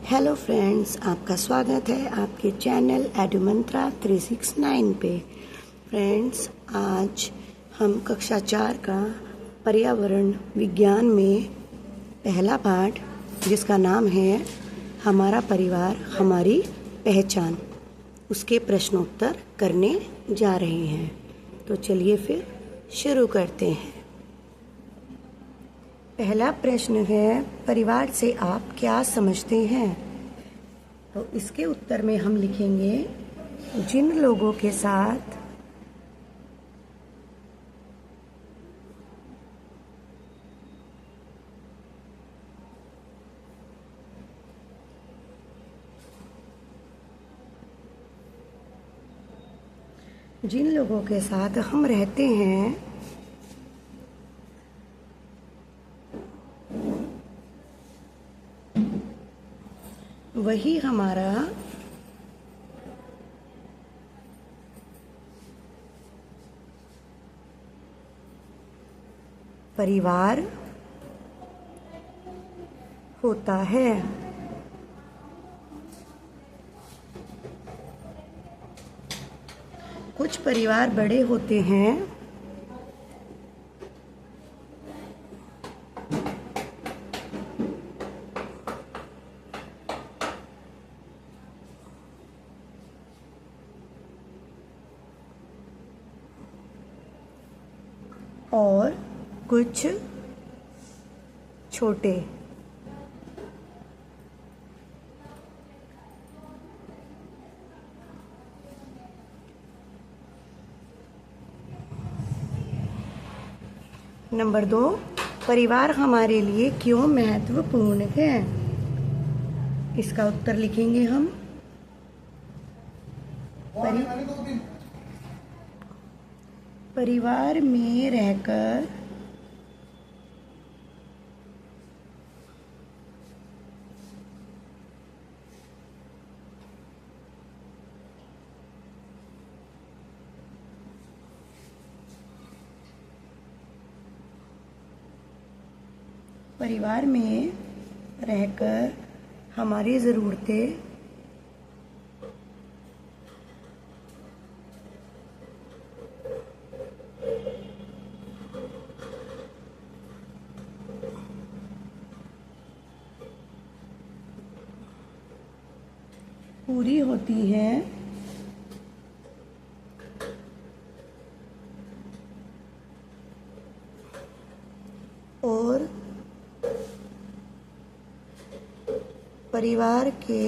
Hello friends, आपका स्वागत है आपके चैनल एडुमंत्रा 369 पे। फ्रेंड्स, आज हम कक्षा 4 का पर्यावरण विज्ञान में पहला पाठ, जिसका नाम है हमारा परिवार हमारी पहचान, उसके प्रश्नोत्तर करने जा रहे हैं। तो चलिए फिर शुरू करते हैं। पहला प्रश्न है, परिवार से आप क्या समझते हैं? तो इसके उत्तर में हम लिखेंगे, जिन लोगों के साथ हम रहते हैं वही हमारा परिवार होता है। कुछ परिवार बड़े होते हैं और कुछ छोटे। नंबर 2, परिवार हमारे लिए क्यों महत्वपूर्ण है? इसका उत्तर लिखेंगे हम, परिवार में रहकर हमारी ज़रूरतें पूरी होती हैं और परिवार के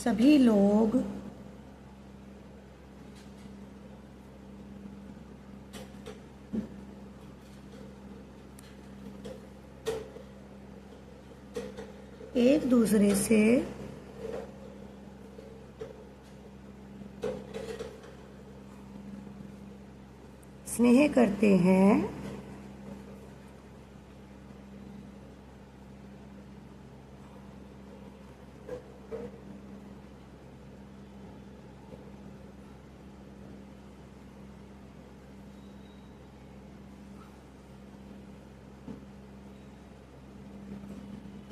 सभी लोग एक दूसरे से स्नेह करते हैं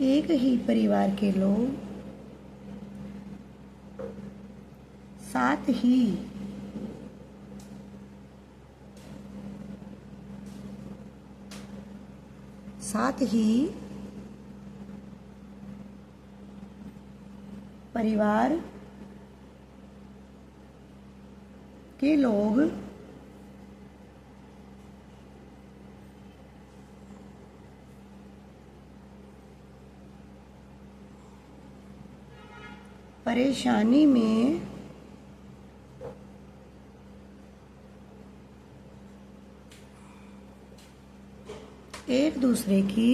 एक ही परिवार के लोग साथ ही परिवार के लोग परेशानी में एक दूसरे की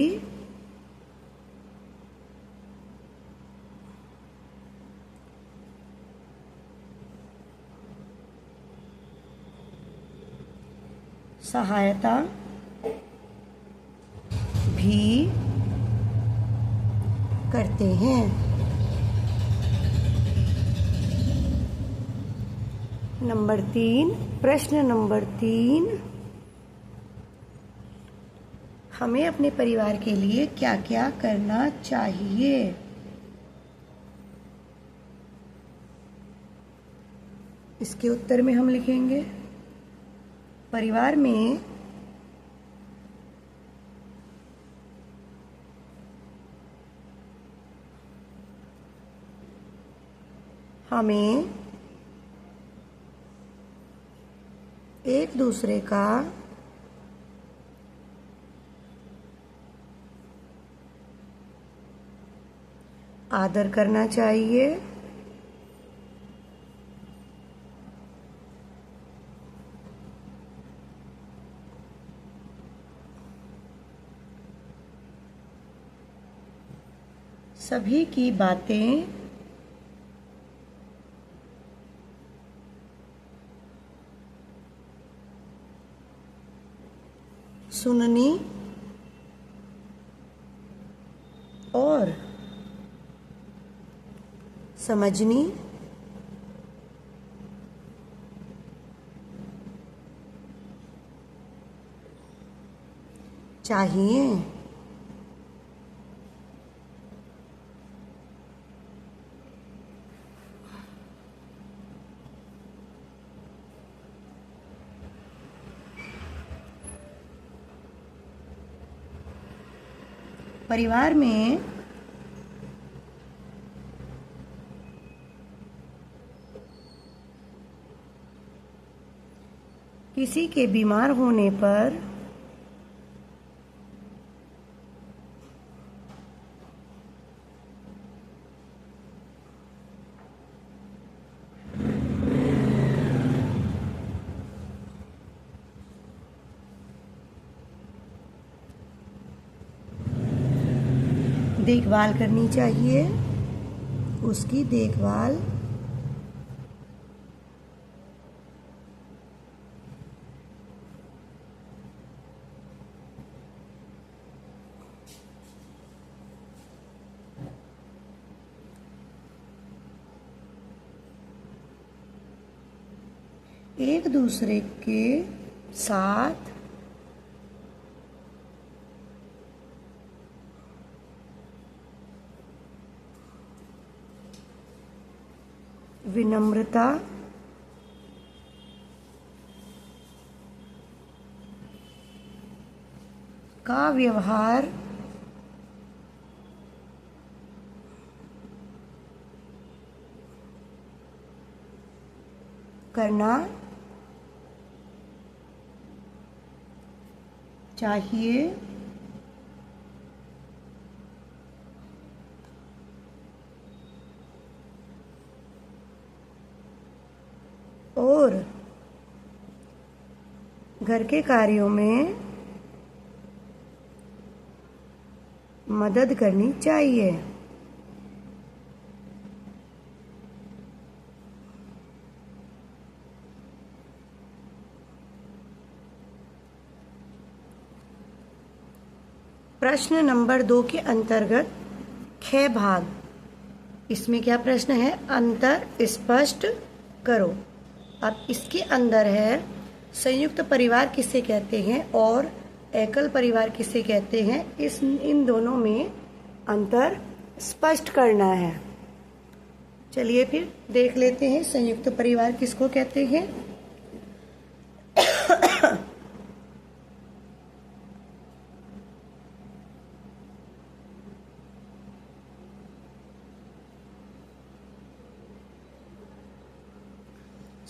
सहायता भी करते हैं। प्रश्न नंबर 3, हमें अपने परिवार के लिए क्या क्या करना चाहिए? इसके उत्तर में हम लिखेंगे परिवार में हमें एक दूसरे का आदर करना चाहिए, सभी की बातें सुननी और समझनी चाहिए। परिवार में किसी के बीमार होने पर देखभाल करनी चाहिए, उसकी देखभाल एक दूसरे के साथ विनम्रता का व्यवहार करना चाहिए। और घर के कार्यों में मदद करनी चाहिए। प्रश्न नंबर 2 के अंतर्गत ख भाग, इसमें क्या प्रश्न है? अंतर स्पष्ट करो। अब इसके अंदर है संयुक्त परिवार किसे कहते हैं और एकल परिवार किसे कहते हैं, इन दोनों में अंतर स्पष्ट करना है। चलिए फिर देख लेते हैं संयुक्त परिवार किसको कहते हैं।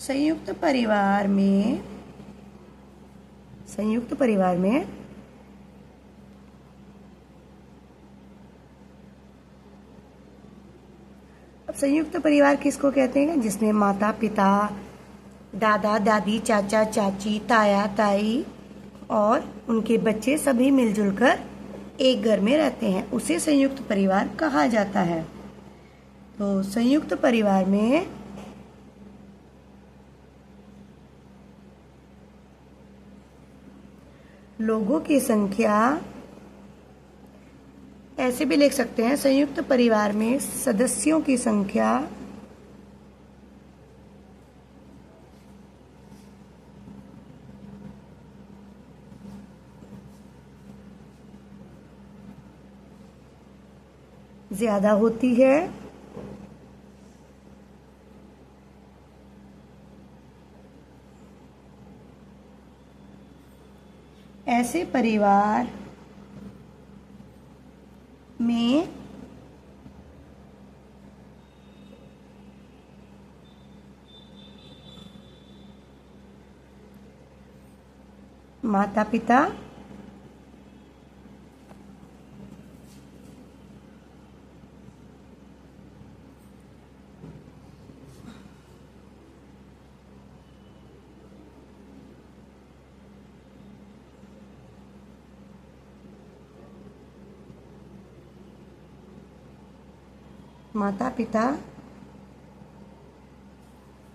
संयुक्त परिवार में अब संयुक्त परिवार किसको कहते हैं? जिसमें माता पिता, दादा दादी, चाचा चाची, ताया ताई और उनके बच्चे सभी मिलजुल कर एक घर में रहते हैं, उसे संयुक्त परिवार कहा जाता है। तो संयुक्त परिवार में लोगों की संख्या ऐसे भी लिख सकते हैं, संयुक्त परिवार में सदस्यों की संख्या ज्यादा होती है। ऐसे परिवार में माता पिता माता पिता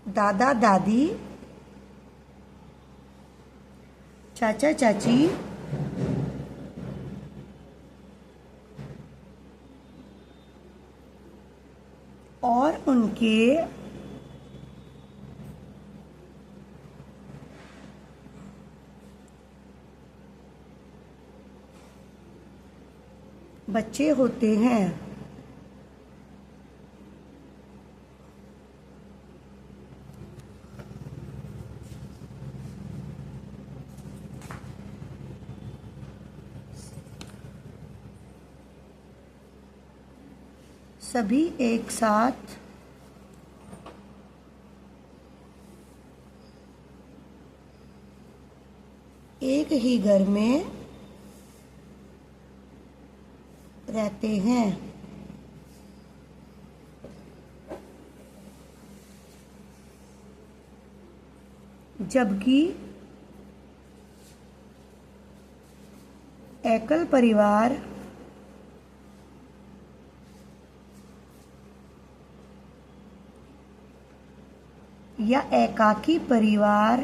दादा दादी चाचा चाची और उनके बच्चे होते हैं। सभी एक साथ एक ही घर में रहते हैं। जबकि एकल परिवार या एकाकी परिवार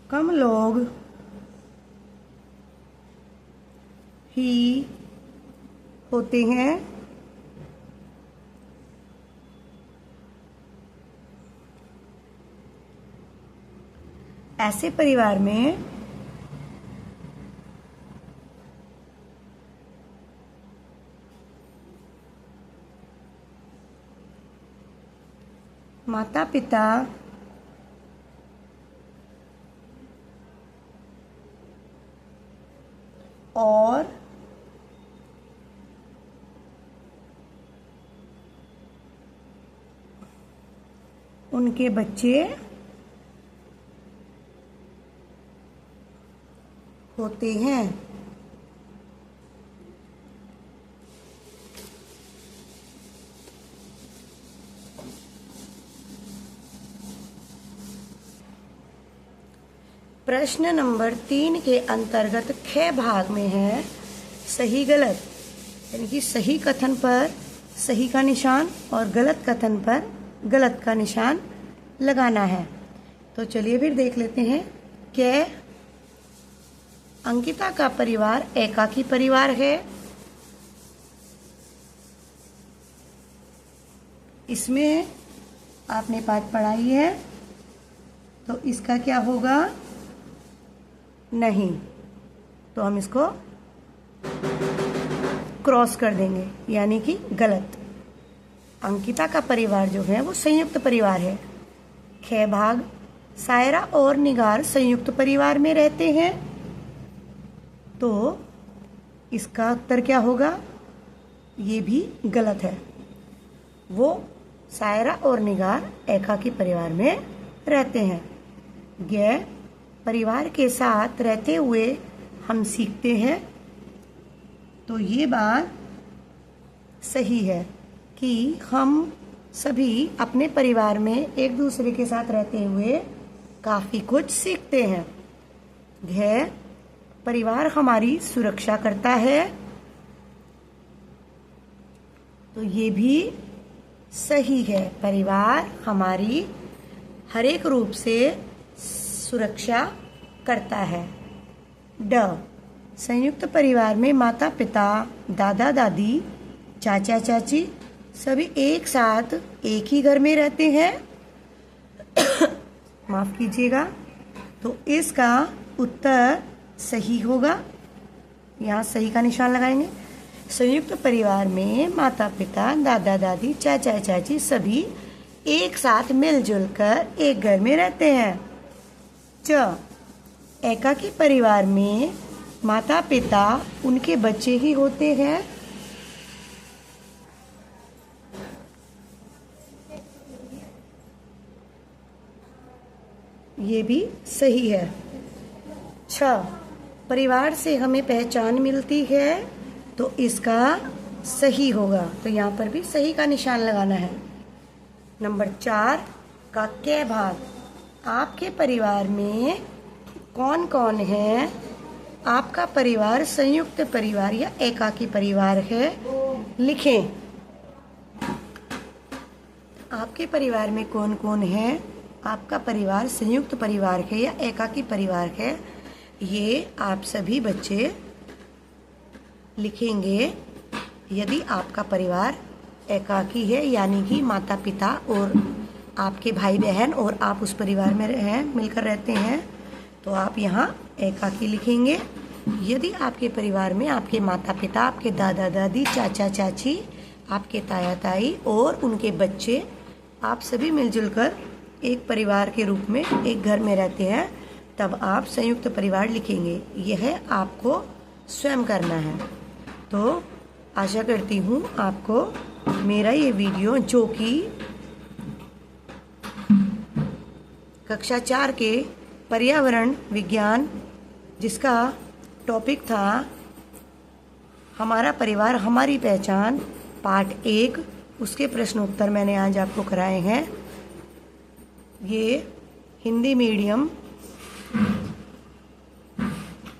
कम लोग ही होते हैं। ऐसे परिवार में माता पिता और उनके बच्चे होते हैं। प्रश्न नंबर 3 के अंतर्गत ख भाग में है सही गलत, यानी कि सही कथन पर सही का निशान और गलत कथन पर गलत का निशान लगाना है। तो चलिए फिर देख लेते हैं। क्या अंकिता का परिवार एकाकी परिवार है? इसमें आपने पाठ पढ़ाई है, तो इसका क्या होगा? नहीं, तो हम इसको क्रॉस कर देंगे, यानी कि गलत। अंकिता का परिवार जो है वो संयुक्त परिवार है। ख भाग सायरा और निगार संयुक्त परिवार में रहते हैं, तो इसका उत्तर क्या होगा? ये भी गलत है। वो सायरा और निगार एकाकी परिवार में रहते हैं। ग परिवार के साथ रहते हुए हम सीखते हैं, तो ये बात सही है कि हम सभी अपने परिवार में एक दूसरे के साथ रहते हुए काफ़ी कुछ सीखते हैं। घ परिवार हमारी सुरक्षा करता है, तो ये भी सही है। परिवार हमारी हर एक रूप से सुरक्षा करता है। ड संयुक्त परिवार में माता पिता दादा दादी चाचा चाची सभी एक साथ एक ही घर में रहते हैं। माफ कीजिएगा, तो इसका उत्तर सही होगा। यहाँ सही का निशान लगाएंगे। संयुक्त परिवार में माता पिता, दादा दादी, चाचा चाची सभी एक साथ मिलजुल कर एक घर में रहते हैं। च एकाकी परिवार में माता पिता, उनके बच्चे ही होते हैं। ये भी सही है। 6 परिवार से हमें पहचान मिलती है, तो इसका सही होगा। तो यहाँ पर भी सही का निशान लगाना है। नंबर 4 का कै भाग। आपके परिवार में कौन कौन है? आपका परिवार संयुक्त परिवार या एकाकी परिवार है? लिखें। आपके परिवार में कौन कौन है? आपका परिवार संयुक्त परिवार है या एकाकी परिवार है? ये आप सभी बच्चे लिखेंगे। यदि आपका परिवार एकाकी है, यानी कि माता पिता और आपके भाई बहन और आप उस परिवार में मिलकर रहते हैं, तो आप यहाँ एकाकी लिखेंगे। यदि आपके परिवार में आपके माता पिता, आपके दादा दादी, चाचा चाची, आपके ताया ताई और उनके बच्चे, आप सभी मिलजुल कर एक परिवार के रूप में एक घर में रहते हैं, तब आप संयुक्त परिवार लिखेंगे। यह आपको स्वयं करना है। तो आशा करती हूँ आपको मेरा ये वीडियो, जो कि कक्षा 4 के पर्यावरण विज्ञान, जिसका टॉपिक था हमारा परिवार हमारी पहचान, पार्ट 1, उसके प्रश्न उत्तर मैंने आज आपको कराए हैं। ये हिंदी मीडियम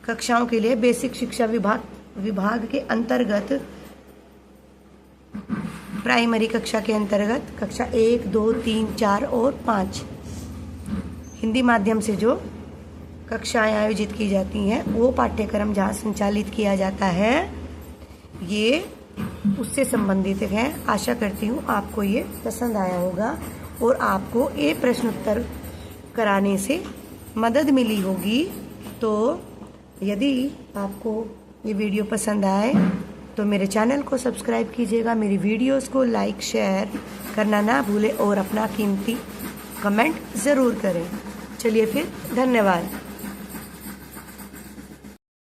कक्षाओं के लिए बेसिक शिक्षा विभाग के अंतर्गत, प्राइमरी कक्षा के अंतर्गत कक्षा 1, 2, 3, 4 और 5 हिंदी माध्यम से जो कक्षाएं आयोजित की जाती हैं, वो पाठ्यक्रम जहाँ संचालित किया जाता है, ये उससे संबंधित है। आशा करती हूँ आपको ये पसंद आया होगा और आपको ये प्रश्न उत्तर कराने से मदद मिली होगी। तो यदि आपको ये वीडियो पसंद आए तो मेरे चैनल को सब्सक्राइब कीजिएगा, मेरी वीडियोस को लाइक शेयर करना ना भूलें और अपना कीमती कमेंट ज़रूर करें। चलिए फिर, धन्यवाद।